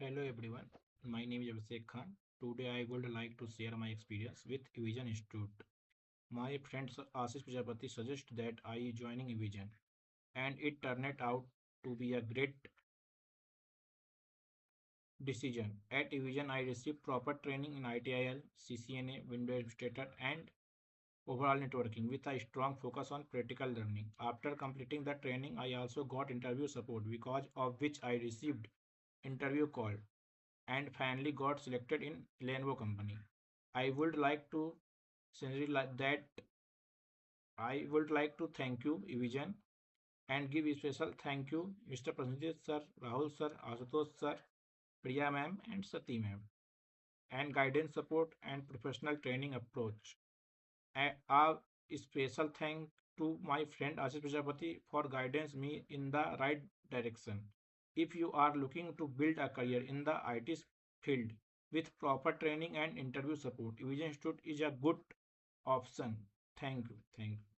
Hello everyone, my name is Abhishek Khan. Today I would like to share my experience with Evision Institute. My friend Ashish Prajapati suggested that I joining Evision, and it turned out to be a great decision. At Evision, I received proper training in ITIL, CCNA, Windows Administrator, and overall networking with a strong focus on practical learning. After completing the training, I also got interview support because of which I received interview call and finally got selected in Lenovo company. I would like to sincerely like that I would like to thank you, Evision, and give a special thank you, Mr. Prasenjit sir, Rahul sir, Asutosh sir, Priya ma'am, and Sati ma'am, and guidance support and professional training approach. A special thank to my friend Ashish Prajapati for guidance me in the right direction. If you are looking to build a career in the IT field with proper training and interview support, Vision Institute is a good option. Thank you. Thank you.